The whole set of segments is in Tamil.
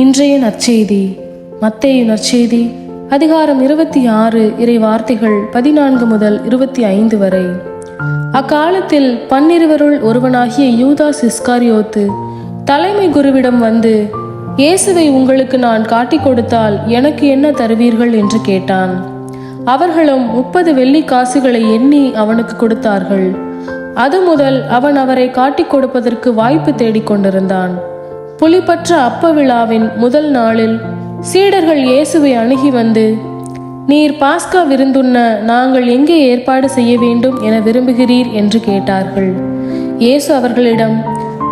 இன்றைய நற்செய்தி மத்தேயு நற்செய்தி அதிகாரம் 26 இறை வார்த்தைகள் 14 முதல் 25 வரை. அக்காலத்தில் 12 ஒருவனாகிய யூதாஸ் இஸ்காரியோத்து தலைமை குருவிடம் வந்து, இயேசுவை உங்களுக்கு நான் காட்டிக் கொடுத்தால் எனக்கு என்ன தருவீர்கள் என்று கேட்டான். அவர்களும் 30 வெள்ளி காசுகளை எண்ணி அவனுக்கு கொடுத்தார்கள். அது முதல் அவன் அவரை காட்டிக் கொடுப்பதற்கு வாய்ப்பு தேடிக்கொண்டிருந்தான். புலிபற்ற அப்ப விழாவின் முதல் நாளில் சீடர்கள் இயேசுவை அணுகி வந்து, நீர் பாஸ்கா விருந்துண்ண நாங்கள் எங்கே ஏற்பாடு செய்ய வேண்டும் என விரும்புகிறீர் என்று கேட்டார்கள். இயேசு அவர்களிடம்,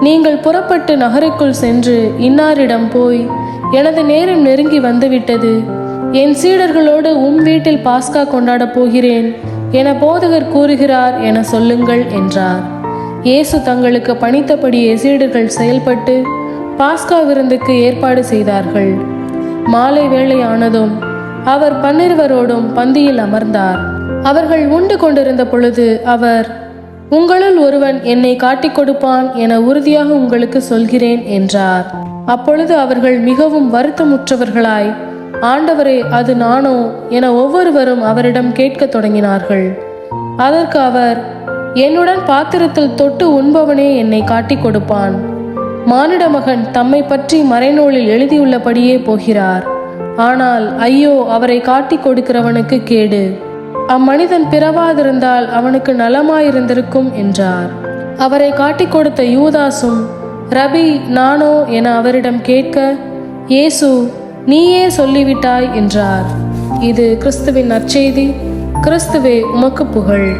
நீங்கள் புறப்பட்டு நகருக்குள் சென்று இன்னாரிடம் போய், எனது நேரம் நெருங்கி வந்துவிட்டது, என் சீடர்களோடு வீட்டில் பாஸ்கா கொண்டாடப் போகிறேன் என போதகர் கூறுகிறார் என சொல்லுங்கள் என்றார். இயேசு தங்களுக்கு பணித்தபடியே சீடர்கள் செயல்பட்டு பாஸ்கா விருந்துக்கு ஏற்பாடு செய்தார்கள். மாலை வேளையானதும் அவர் 12 பந்தியில் அமர்ந்தார். அவர்கள் உண்டு கொண்டிருந்த பொழுது அவர், உங்களுள் ஒருவன் என்னை காட்டிக் கொடுப்பான் என உறுதியாக உங்களுக்கு சொல்கிறேன் என்றார். அப்பொழுது அவர்கள் மிகவும் வருத்தமுற்றவர்களாய், ஆண்டவரே, அது நானோ என ஒவ்வொருவரும் அவரிடம் கேட்க தொடங்கினார்கள். அதற்கு அவர், என்னுடன் பாத்திரத்தில் தொட்டு உண்பவனே என்னை காட்டிக் கொடுப்பான். மானிட மகன் தம்மை பற்றி மறைநூலில் எழுதியுள்ளபடியே போகிறார். ஆனால் ஐயோ, அவரை காட்டிக் கொடுக்கிறவனுக்கு கேடு. அம்மனிதன் பிறவாதிருந்தால் அவனுக்கு நலமாயிருந்திருக்கும் என்றார். அவரை காட்டிக் கொடுத்த யூதாசும், ரபி, நானோ என அவரிடம் கேட்க, இயேசு, நீயே சொல்லிவிட்டாய் என்றார். இது கிறிஸ்துவின் நற்செய்தி. கிறிஸ்துவே, உமக்கு புகழ்.